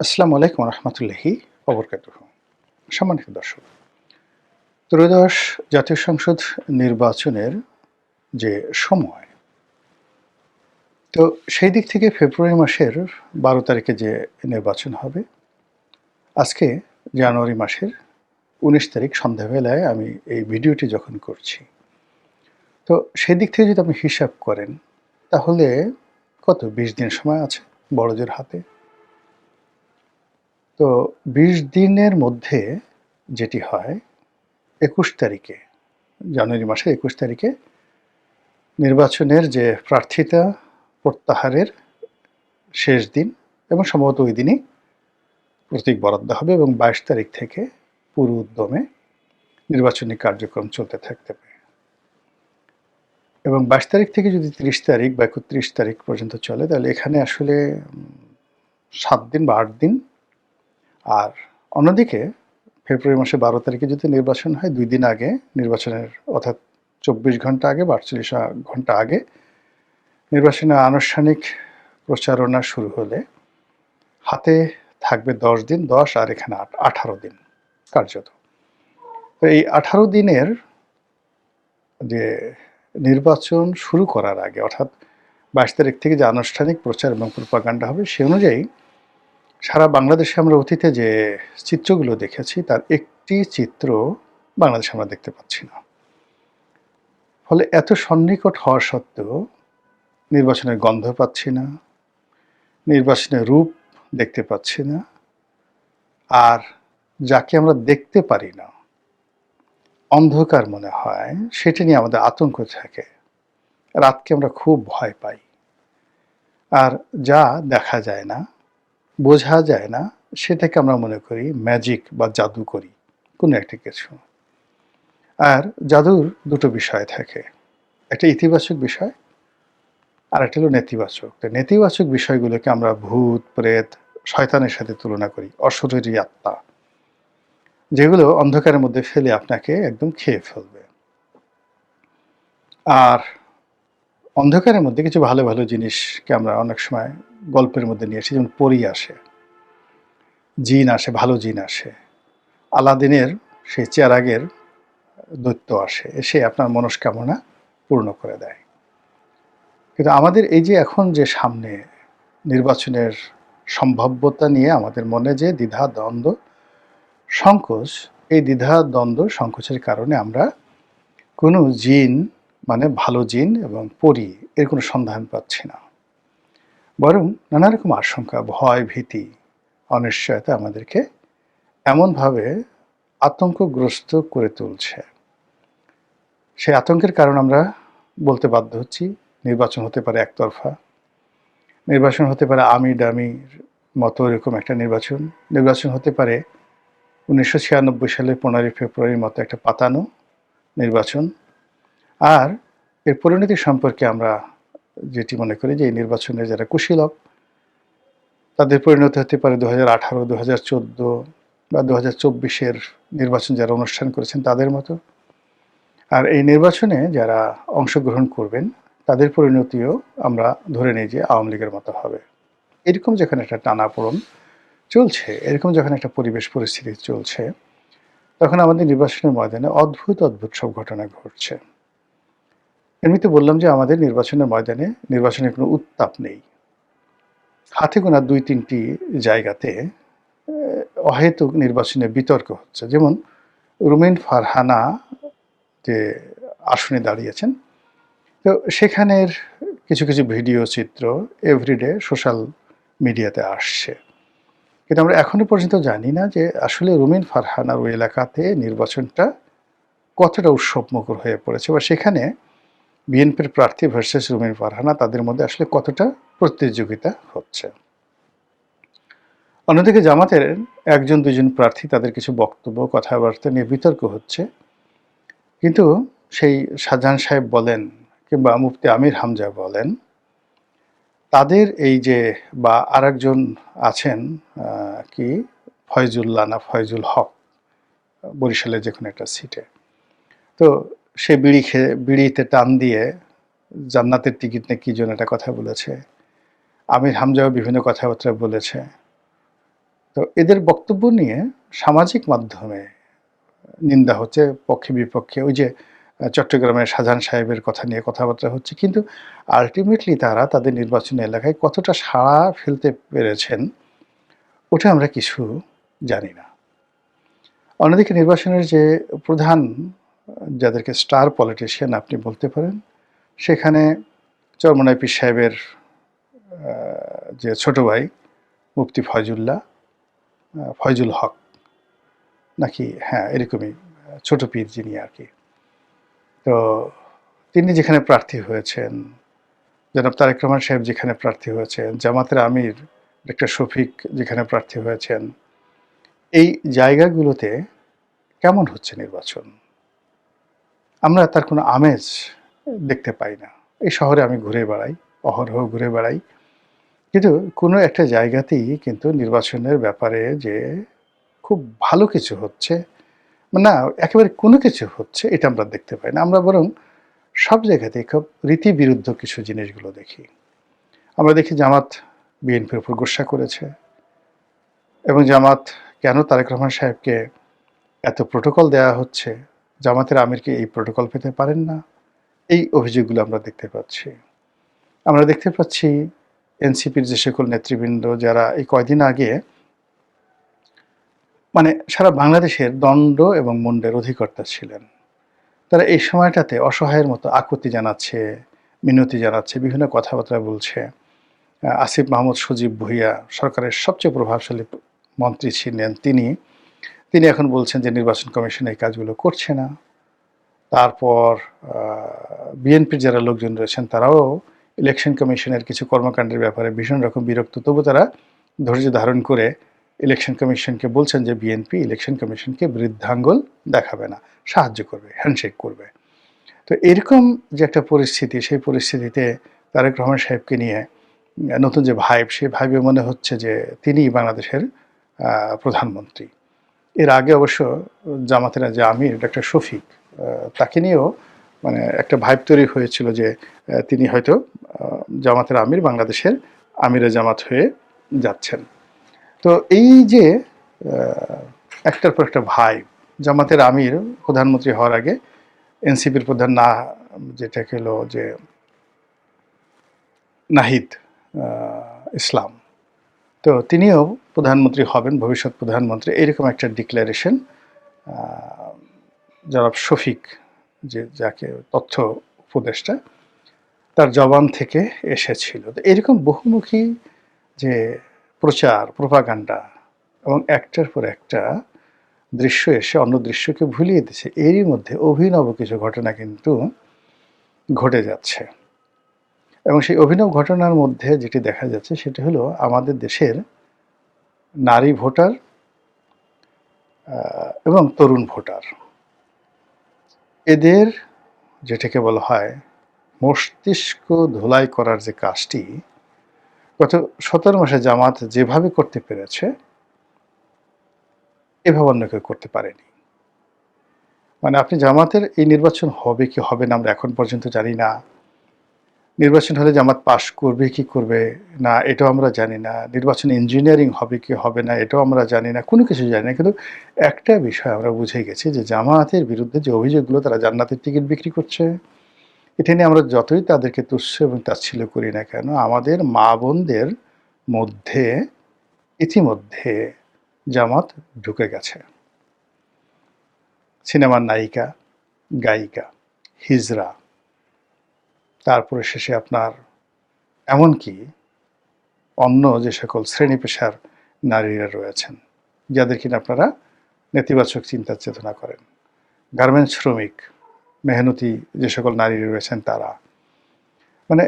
আসসালামু আলাইকুম রহমতুল্লাহি ওবরকাতুহু। সম্মানিত দর্শক, ত্রয়োদশ জাতীয় সংসদ নির্বাচনের যে সময়, তো সেই দিক থেকে ফেব্রুয়ারি মাসের 12 তারিখে যে নির্বাচন হবে, আজকে জানুয়ারি মাসের 19 তারিখ সন্ধ্যাবেলায় আমি এই ভিডিওটি যখন করছি, তো সেই দিক থেকে যদি আপনি হিসাব করেন, তাহলে কত 20 দিন সময় আছে বড়জোর হাতে। তো 20 দিনের মধ্যে যেটি হয়, 21 তারিখে, জানুয়ারি মাসের 21 তারিখে নির্বাচনের যে প্রার্থিতা প্রত্যাহারের শেষ দিন এবং সম্ভবত ওই দিনই প্রতীক বরাদ্দ হবে এবং 22 তারিখ থেকে পুরো উদ্যমে নির্বাচনী কার্যক্রম চলতে থাকতে পারে এবং 22 তারিখ থেকে যদি 30 তারিখ বা 31 তারিখ পর্যন্ত চলে, তাহলে এখানে আসলে 7 দিন বা 8 দিন। আর অন্যদিকে ফেব্রুয়ারি মাসে 12 তারিখে যদি নির্বাচন হয়, 2 দিন আগে নির্বাচনের, অর্থাৎ 24 ঘন্টা আগে বা 48 ঘন্টা আগে নির্বাচনের আনুষ্ঠানিক প্রচারণা শুরু হলে হাতে থাকবে 10 দিন, 10 আর এখানে 18 দিন কার্যত। তো এই 18 দিনের যে নির্বাচন শুরু করার আগে, অর্থাৎ 22 তারিখ থেকে যে আনুষ্ঠানিক প্রচার এবং প্রোপাগান্ডা হবে, সে অনুযায়ী সারা বাংলাদেশে আমরা অতীতে যে চিত্রগুলো দেখেছি, তার একটি চিত্র বাংলাদেশে আমরা দেখতে পাচ্ছি না। ফলে এত সন্নিকট হওয়া সত্ত্বেও নির্বাচনের গন্ধ পাচ্ছি না, নির্বাচনের রূপ দেখতে পাচ্ছি না, আর যাকে আমরা দেখতে পারি না, অন্ধকার মনে হয়, সেটা নিয়ে আমাদের আতঙ্ক থাকে। রাতকে আমরা খুব ভয় পাই। আর যা দেখা যায় না, বোঝা যায় না, সেটাকে আমরা মনে করি ম্যাজিক বা জাদুকরি কোনো একটা কিছু। আর জাদুর দুটো বিষয় থাকে, একটা ইতিবাচক বিষয় আর একটা হলো নেতিবাচক। তো নেতিবাচক বিষয়গুলোকে আমরা ভূত, প্রেত, শয়তানের সাথে তুলনা করি, অশরীরী আত্মা, যেগুলো অন্ধকারের মধ্যে ফেলে আপনাকে একদম খেয়ে ফেলবে। আর অন্ধকারের মধ্যে কিছু ভালো ভালো জিনিসকে আমরা অনেক সময় গল্পের মধ্যে নিয়ে আসি, যেমন পরী আসে, জিন আসে, ভালো জিন আসে, আলাদিনের সেই চেরাগের দৈত্য আসে, এসে আপনার মনস্কামনা পূর্ণ করে দেয়। কিন্তু আমাদের এই যে এখন যে সামনে নির্বাচনের সম্ভাব্যতা নিয়ে আমাদের মনে যে দ্বিধা দ্বন্দ্ব সংকোচ, এই দ্বিধা দ্বন্দ্ব সংকোচের কারণে আমরা কোনো জিন, মানে ভালো জিন এবং পরী, এর কোনো সন্ধান পাচ্ছি না। বরং নানা রকম আশঙ্কা, ভয়, ভীতি, অনিশ্চয়তা আমাদেরকে এমনভাবে আতঙ্কগ্রস্ত করে তুলছে। সেই আতঙ্কের কারণ আমরা বলতে বাধ্য হচ্ছি, নির্বাচন হতে পারে একতরফা, নির্বাচন হতে পারে আমি ডামির মতো এরকম একটা নির্বাচন, নির্বাচন হতে পারে 1996 সালের 15 ফেব্রুয়ারির মতো একটা পাতানো নির্বাচন। আর এর পরিণতি সম্পর্কে আমরা যেটি মনে করি যে এই নির্বাচনে যারা কুশীলব, তাদের পরিণতি হতে পারে 2018, 2014 বা 2024-এর নির্বাচন যারা অনুষ্ঠান করেছেন তাদের মতো। আর এই নির্বাচনে যারা অংশগ্রহণ করবেন, তাদের পরিণতিও আমরা ধরে নিই যে আওয়ামী লীগের মতো হবে। এরকম যখন একটা টানাপোড়েন চলছে, এরকম যখন একটা পরিবেশ পরিস্থিতি চলছে, তখন আমাদের নির্বাচনের ময়দানে অদ্ভুত অদ্ভুত সব ঘটনা ঘটছে। এমনিতে বললাম যে আমাদের নির্বাচনের ময়দানে নির্বাচনের কোনো উত্তাপ নেই। হাতে গোনা 2-3টি জায়গাতে অহেতুক নির্বাচনে বিতর্ক হচ্ছে। যেমন রুমিন ফারহানা যে আসনে দাঁড়িয়েছেন, তো সেখানের কিছু কিছু ভিডিও চিত্র এভরিডে সোশ্যাল মিডিয়াতে আসছে, কিন্তু আমরা এখনো পর্যন্ত জানি না যে আসলে রুমিন ফারহানার ওই এলাকাতে নির্বাচনটা কতটা উৎসবমুখর হয়ে পড়েছে, বা সেখানে বিএনপির প্রার্থী ভার্সেস রুমিন ফারহানা, তাদের মধ্যে আসলে কতটা প্রতিযোগিতা হচ্ছে। অন্যদিকে জামাতের 1-2জন প্রার্থী, তাদের কিছু বক্তব্য, কথাবার্তা নিয়ে বিতর্ক হচ্ছে, কিন্তু সেই শাহজাহান সাহেব বলেন কিংবা মুফতি আমির হামজা বলেন, তাদের এই যে, বা আরেকজন আছেন কি ফয়জুল্লাহ না ফয়জুল হক, বরিশালের যে কোনো একটা সিটে, তো সে বিড়িতে টান দিয়ে জান্নাতের টিকিট নিয়ে কি যেন একটা কথা বলেছে। আমির হামজাও বিভিন্ন কথাবার্তা বলেছে। তো এদের বক্তব্য নিয়ে সামাজিক মাধ্যমে নিন্দা হচ্ছে পক্ষে বিপক্ষে। ওই যে চট্টগ্রামের শাহজাহান সাহেবের কথা নিয়ে কথাবার্তা হচ্ছে। কিন্তু আল্টিমেটলি তারা তাদের নির্বাচনী এলাকায় কতটা সাড়া ফেলতে পেরেছেন, ওটা আমরা কিছু জানি না। অন্যদিকে নির্বাচনের যে প্রধান যাদেরকে স্টার পলিটিশিয়ান আপনি বলতে পারেন, সেখানে চরমোনাই পীর সাহেবের যে ছোট ভাই মুফতি ফয়জুল হক নাকি, হ্যাঁ এরকমই, ছোট পীর যিনি আর কি। তো তিনি যেখানে প্রার্থী হয়েছেন, জনাব তারেক রহমান সাহেব যেখানে প্রার্থী হয়েছেন, জামাতের আমির ডক্টর শফিক যেখানে প্রার্থী হয়েছেন, এই জায়গাগুলোতে কেমন হচ্ছে নির্বাচন? আমরা তার কোনো আমেজ দেখতে পাই না। এই শহরে আমি ঘুরে বেড়াই, অহরহ ঘুরে বেড়াই, কিন্তু কোনো একটা জায়গাতেই কিন্তু নির্বাচনের ব্যাপারে যে খুব ভালো কিছু হচ্ছে, না একেবারে কোনো কিছু হচ্ছে, এটা আমরা দেখতে পাই না। আমরা বরং সব জায়গাতেই খুব রীতিবিরুদ্ধ কিছু জিনিসগুলো দেখি। আমরা দেখি জামাত বিএনপির উপর গোস্বা করেছে, এবং জামাত কেন তারেক রহমান সাহেবকে এত প্রোটোকল দেওয়া হচ্ছে, জামাতের আমিরকে এই প্রোটোকল পেতে পারেন না, এই অভিযোগগুলো আমরা দেখতে পাচ্ছি। আমরা দেখতে পাচ্ছি এনসিপির যে সকল নেতৃবৃন্দ যারা এই কয়দিন আগে মানে সারা বাংলাদেশের দণ্ড এবং মুন্ডের অধিকর্তা ছিলেন, তারা এই সময়টাতে অসহায়ের মতো আকুতি জানাচ্ছে, মিনতি জানাচ্ছে, বিভিন্ন কথাবার্তা বলছে। আসিফ মাহমুদ সজীব ভুঁইয়া সরকারের সবচেয়ে প্রভাবশালী মন্ত্রী ছিলেন, তিনি এখন বলছেন যে নির্বাচন কমিশন এই কাজগুলো করছে না। তারপর বিএনপির যারা লোকজন রয়েছেন তারাও ইলেকশন কমিশনের কিছু কর্মকাণ্ডের ব্যাপারে ভীষণ রকম বিরক্ত, তবু তারা ধৈর্য ধারণ করে ইলেকশন কমিশনকে বলছেন যে বিএনপি ইলেকশন কমিশনকে বৃদ্ধাঙ্গুল দেখাবে না, সাহায্য করবে, হ্যান্ডশেক করবে। তো এরকম যে একটা পরিস্থিতি, সেই পরিস্থিতিতে তারেক রহমান সাহেবকে নিয়ে নতুন যে ভাইব, সেই ভাইবে মনে হচ্ছে যে তিনিই বাংলাদেশের প্রধানমন্ত্রী। এর আগে অবশ্য জামাতের যে আমির ডক্টর শফিক, তাকে নিয়েও মানে একটা ভাইব তৈরি হয়েছিল যে তিনি হয়তো জামাতের আমির, বাংলাদেশের আমিরে জামাত হয়ে যাচ্ছেন। তো এই যে একটার পর একটা ভাইব, জামাতের আমির প্রধানমন্ত্রী হওয়ার আগে এনসিপির প্রধান যেটা হলো যে নাহিদ ইসলাম, তো তিনিও প্রধানমন্ত্রী হবেন, ভবিষ্যৎ প্রধানমন্ত্রী, এরকম একটা ডিক্লারেশন জনাব শফিক, যে যাকে তথ্য উপদেষ্টা, তার জবান থেকে এসেছিল। তো এরকম বহুমুখী যে প্রচার, প্রোপাগান্ডা এবং একটার পর একটা দৃশ্য এসে অন্য দৃশ্যকে ভুলিয়ে দিচ্ছে, এরই মধ্যে অভিনব কিছু ঘটনা কিন্তু ঘটে যাচ্ছে। এবং সেই অভিনব ঘটনার মধ্যে যেটি দেখা যাচ্ছে সেটি হলো আমাদের দেশের নারী ভোটার এবং তরুণ ভোটার, এদের যেটাকে বলা হয় মস্তিষ্ক ধুলাই করার যে কাজটি গত 17 মাসে জামাত যেভাবে করতে পেরেছে, এভাবে অন্য কেউ করতে পারেনি। মানে আপনি জামাতের এই নির্বাচন হবে কি হবে না আমরা এখন পর্যন্ত জানি না। নির্বাচন হলে জামাত পাশ করবে কি করবে না এটাও আমরা জানি না। নির্বাচন ইঞ্জিনিয়ারিং হবে কি হবে না এটাও আমরা জানি না। কোনো কিছু জানি না। কিন্তু একটা বিষয় আমরা বুঝে গেছি যে জামায়াতের বিরুদ্ধে যে অভিযোগগুলো, তারা জান্নাতের টিকিট বিক্রি করছে, এটা নিয়ে আমরা যতই তাদেরকে তুচ্ছ এবং তাচ্ছিল্য করি না কেন, আমাদের মা বোনদের মধ্যে ইতিমধ্যে জামাত ঢুকে গেছে। সিনেমার নায়িকা, গায়িকা, হিজড়া, তারপরে শেষে আপনার এমনকি অন্য যে সকল শ্রেণী পেশার নারীরা রয়েছেন, যাদের কিনা আপনারা নেতিবাচক চিন্তা চেতনা করেন, গার্মেন্টস শ্রমিক, মেহনতি যে সকল নারী রয়েছেন তারা, মানে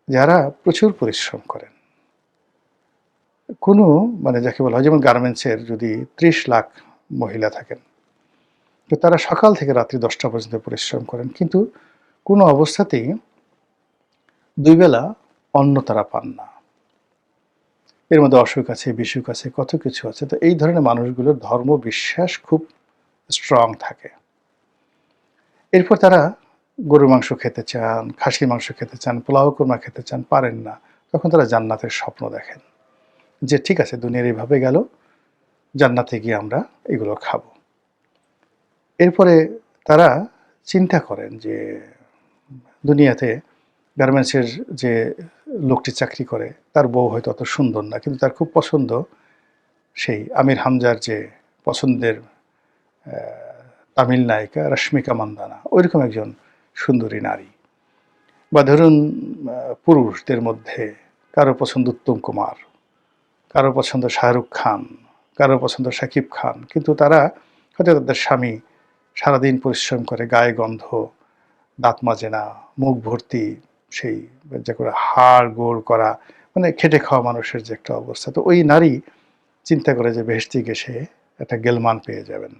যারা প্রচুর পরিশ্রম করেন, কোনো মানে যাকে বলা হয়, যেমন গার্মেন্টসের যদি 30 লাখ মহিলা থাকেন, তো তারা সকাল থেকে রাত্রি 10টা পর্যন্ত পরিশ্রম করেন, কিন্তু কোনো অবস্থাতেই 2 বেলা অন্ন তারা পান না। এর মধ্যে অসুখ আছে, বিসুখ আছে, কত কিছু আছে। তো এই ধরনের মানুষগুলোর ধর্ম বিশ্বাস খুব স্ট্রং থাকে। এরপর তারা গরুর মাংস খেতে চান, খাসির মাংস খেতে চান, পোলাও কোরমা খেতে চান, পারেন না। তখন তারা জান্নাতের স্বপ্ন দেখেন যে ঠিক আছে দুনিয়ার এইভাবে গেল, জান্নাতে গিয়ে আমরা এগুলো খাবো। এরপরে তারা চিন্তা করেন যে দুনিয়াতে গার্মেন্টসের যে লোকটি চাকরি করে তার বউ হয়তো অত সুন্দর না, কিন্তু তার খুব পছন্দ সেই আমির হামজার যে পছন্দের তামিল নায়িকা রশ্মিকা মান্দানা, ওইরকম একজন সুন্দরী নারী। বা ধরুন পুরুষদের মধ্যে কারো পছন্দ উত্তম কুমার, কারো পছন্দ শাহরুখ খান, কারো পছন্দ শাকিব খান, কিন্তু তারা হয়তো তাদের স্বামী সারাদিন পরিশ্রম করে, গায়ে গন্ধ, দাঁত মাজে না, মুখ ভর্তি সেই যে করে হাড় গোড় করা, মানে খেটে খাওয়া মানুষের যে একটা অবস্থা। তো ওই নারী চিন্তা করে যে বেহেশতে গিয়ে সে একটা গেলমান পেয়ে যাবেন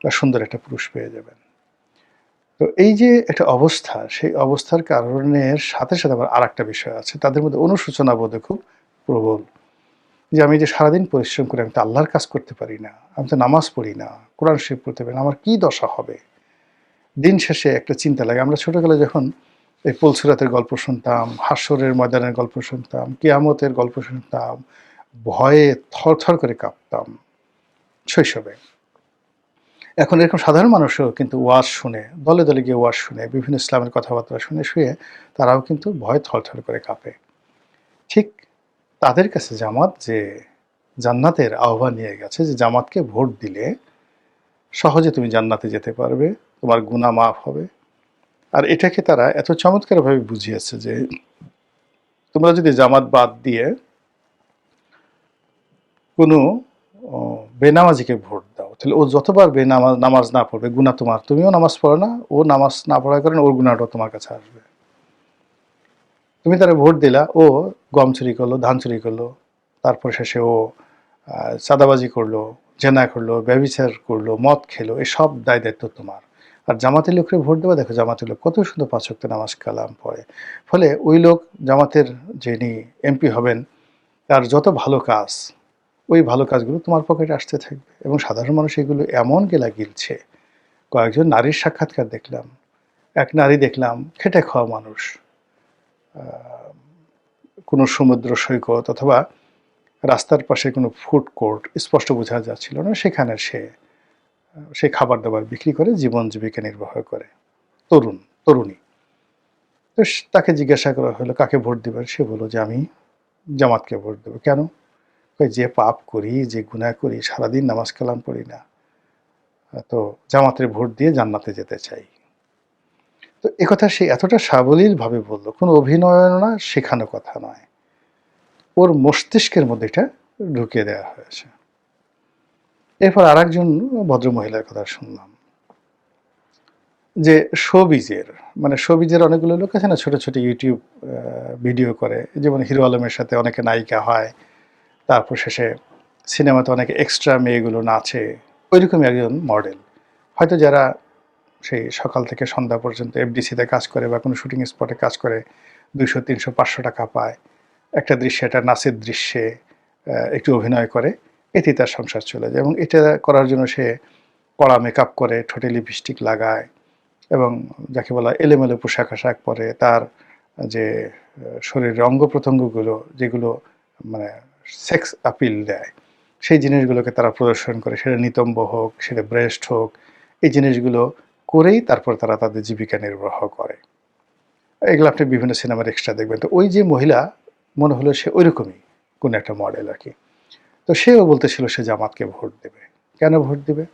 বা সুন্দর একটা পুরুষ পেয়ে যাবেন। তো এই যে একটা অবস্থা, সেই অবস্থার কারণের সাথে সাথে আবার আর একটা বিষয় আছে, তাদের মধ্যে অনুশোচনা বোধে খুব প্রবল। যে আমি যে সারাদিন পরিশ্রম করে আমি তো আল্লাহর কাজ করতে পারি না, আমি তো নামাজ পড়ি না, কোরআন শরীফ পড়তে পারি না, আমার কী দশা হবে। দিন শেষে একটা চিন্তা লাগে। আমরা ছোটোবেলায় যখন এই পুলসিরাতের গল্প শুনতাম, হাসরের ময়দানের গল্প শুনতাম, কিয়ামতের গল্প শুনতাম, ভয়ে থরথর করে কাঁপতাম শৈশবে। এখন এরকম সাধারণ মানুষও কিন্তু ওয়াজ শুনে, দলে দলে গিয়ে ওয়াজ শুনে, বিভিন্ন ইসলামের কথাবার্তা শুনে শুয়ে তারাও কিন্তু ভয়ে থরথর করে কাঁপে। ঠিক তাদের কাছে জামাত যে জান্নাতের আহ্বান নিয়ে গেছে, যে জামাতকে ভোট দিলে সহজে তুমি জান্নাতে যেতে পারবে, তোমার গুনাহ মাফ হবে। আর এটাকে তারা এত চমৎকারভাবে বুঝিয়েছে যে তোমরা যদি জামাত বাদ দিয়ে কোনো বেনামাজিকে ভোট দাও, তাহলে ও যতবার নামাজ না পড়বে গুনাহ তোমার, তুমিও নামাজ পড়ো না, ও নামাজ না পড়ার কারণে ওর গুনাহটাও তোমার কাছে আসবে। তুমি তারা ভোট দিলা, ও গম চুরি করলো, ধান চুরি করলো, তারপর শেষে ও চাঁদাবাজি করলো, জেনা করলো, ব্যভিচার করলো, মদ খেলো, এসব দায় দায়িত্ব তোমার। আর জামাতের লোকরে ভোট দেওয়া, দেখো জামাতের লোক কত সুন্দর ৫ ওয়াক্ত নামাজ কালাম পড়ে। ফলে ওই লোক জামাতের যিনি এমপি হবেন তার যত ভালো কাজ, ওই ভালো কাজগুলো তোমার পকেটে আসতে থাকবে। এবং সাধারণ মানুষ এগুলো এমন গেলা গিলছে। কয়েকজন নারীর সাক্ষাৎকার দেখলাম, এক নারী দেখলাম খেটে খাওয়া মানুষ, কোনো সমুদ্র সৈকত অথবা রাস্তার পাশে কোনো ফুড কোর্ট স্পষ্ট বোঝা যাচ্ছিল না, সেখানে সে খাবার দাবার বিক্রি করে জীবন জীবিকা নির্বাহ করে। তরুণী। তো তাকে জিজ্ঞাসা করা হলো কাকে ভোট দিবেন, সে বলল যে আমি জামাতকে ভোট দেবো। কেন? যে পাপ করি, যে গুনাহ করি, সারাদিন নামাজ কালাম পড়ি না, তো জামাতের ভোট দিয়ে জান্নাতে যেতে চাই। তো একথা সে এতটা সাবলীলভাবে বলল, কোনো অভিনয় না, শেখানো কথা নয়, ওর মস্তিষ্কের মধ্যে এটা ঢুকিয়ে দেওয়া হয়েছে। এরপর আর একজন ভদ্রমহিলার কথা শুনলাম, যে শোবিজের মানে শোবিজের অনেকগুলো লোক আছে না, ছোট ছোট ইউটিউব ভিডিও করে, যেমন হিরো আলমের সাথে অনেকে নায়িকা হয়, তারপর শেষে সিনেমাতে অনেকে এক্সট্রা মেয়েগুলো নাচে, ওইরকমই একজন মডেল। হয়তো যারা সেই সকাল থেকে সন্ধ্যা পর্যন্ত এফডিসিতে কাজ করে বা কোনো শুটিং স্পটে কাজ করে 200, 300, 500 টাকা পায়, একটা দৃশ্যে, একটা নাচের দৃশ্যে একটু অভিনয় করে, এতেই তার সংসার চলে যায়। এবং এটা করার জন্য সে কড়া মেকআপ করে, ঠোঁটে লিপস্টিক লাগায় এবং যাকে বলা এলোমেলো পোশাক আশাক পরে, তার যে শরীরের অঙ্গ প্রত্যঙ্গগুলো যেগুলো মানে সেক্স আপিল দেয়, সেই জিনিসগুলোকে তারা প্রদর্শন করে, সেটা নিতম্ব হোক, সেটা ব্রেস্ট হোক, এই জিনিসগুলো করেই তারপর তারা তাদের জীবিকা নির্বাহ করে। এগুলো আপনি বিভিন্ন সিনেমার এক্সট্রা দেখবেন। তো ওই যে মহিলা মনে হলো সে ওইরকমই কোনো একটা মডেল আর কি। তো সেও বলতেছিল সে জামাতকে ভোট দেবে। কেন ভোট দেবে?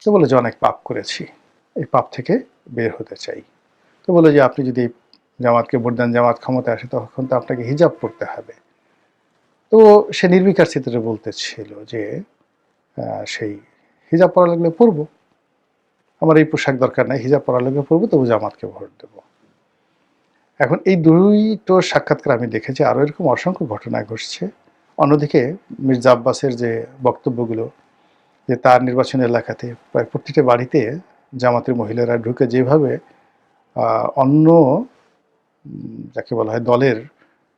তো বলে যে অনেক পাপ করেছি, এই পাপ থেকে বের হতে চাই। তো বলে যে আপনি যদি জামাতকে ভোট দেন, জামাত ক্ষমতায় আসে, তখন তো আপনাকে হিজাব পড়তে হবে। তো সে নির্বিকার চিত্রে বলতেছিল যে সেই হিজাব পরা লাগলে পরবো, আমার এই পোশাক দরকার নাই, হিজাব পরা লাগলে পরবো, তবু জামাতকে ভোট দেবো। এখন এই দুইটো সাক্ষাৎকার আমি দেখেছি, আরও এরকম অসংখ্য ঘটনা ঘটছে। অন্যদিকে মির্জা আব্বাসের যে বক্তব্যগুলো, যে তার নির্বাচনী এলাকাতে প্রায় প্রতিটা বাড়িতে জামাতের মহিলারা ঢুকে যেভাবে অন্য যাকে বলা হয় দলের,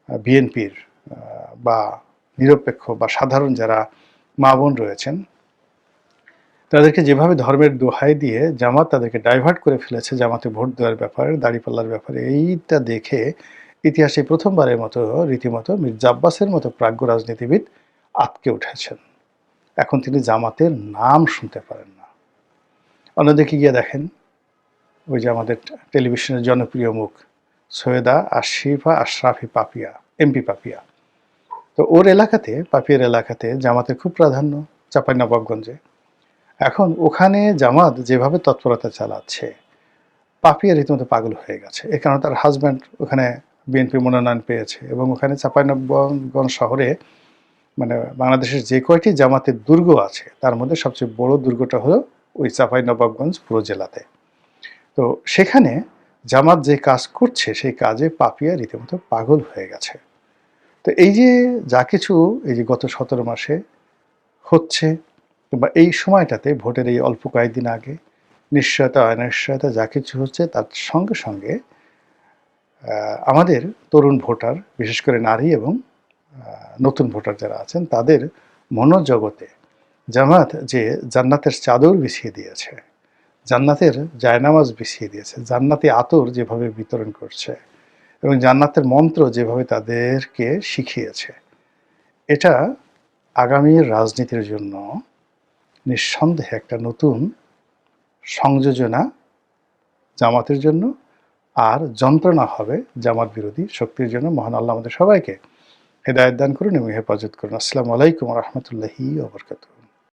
বিএনপির বা নিরপেক্ষ বা সাধারণ যারা মা বোন রয়েছেন, তাদেরকে যেভাবে ধর্মের দোহাই দিয়ে জামাত তাদেরকে ডাইভার্ট করে ফেলেছে জামাতে ভোট দেওয়ার ব্যাপারে, দাঁড়িপাল্লার ব্যাপারে, এইটা দেখে ইতিহাসে প্রথমবারের মতো রীতিমতো মির্জা আব্বাসের মতো প্রাজ্ঞ রাজনীতিবিদ আঁতকে উঠেছেন। এখন তিনি জামাতের নাম শুনতে পারেন না। অন্যদিকে গিয়ে দেখেন, ওই যে আমাদের টেলিভিশনের জনপ্রিয় মুখ সৈয়দা আশিফা আশরাফি পাপিয়া, এমপি পাপিয়া। তো ওর এলাকাতে, পাপিয়ার এলাকাতে জামাতের খুব প্রাধান্য, চাঁপাইনবাবগঞ্জে। এখন ওখানে জামাত যেভাবে তৎপরতা চালাচ্ছে, পাপিয়া রীতিমতো পাগল হয়ে গেছে। এ কারণে তার হাজব্যান্ড ওখানে বিএনপি মনোনয়ন পেয়েছে এবং ওখানে চাঁপাইনবাবগঞ্জ শহরে মানে বাংলাদেশের যে কয়টি জামাতের দুর্গ আছে তার মধ্যে সবচেয়ে বড় দুর্গটা হলো ওই চাঁপাইনবাবগঞ্জ পুরো জেলাতে। তো সেখানে জামাত যে কাজ করছে সেই কাজে পাপিয়া রীতিমতো পাগল হয়ে গেছে। তো এই যে যা কিছু এই যে গত 17 মাসে হচ্ছে, বা এই সময়টাতে ভোটের এই অল্প কয়েকদিন আগে নিশ্চয়তা অনিশ্চয়তা যা কিছু হচ্ছে, তার সঙ্গে সঙ্গে আমাদের তরুণ ভোটার, বিশেষ করে নারী এবং নতুন ভোটার যারা আছেন, তাদের মনোজগতে জামাত যে জান্নাতের চাদর বিছিয়ে দিয়েছে, জান্নাতের জায়নামাজ বিছিয়ে দিয়েছে, জান্নাতি আতর যেভাবে বিতরণ করছে এবং জান্নাতের মন্ত্র যেভাবে তাদেরকে শিখিয়েছে, এটা আগামীর রাজনীতির জন্য নিঃসন্দেহে একটা নতুন সংযোজনা জামাতের জন্য, আর যন্ত্রণা হবে জামাত বিরোধী শক্তির জন্য। মহান আল্লাহ আমাদের সবাইকে হেদায়েত দান করুন এবং হেফাজত করুন। আসসালামু আলাইকুম ওয়া রাহমাতুল্লাহি ওয়া বারাকাতুহু।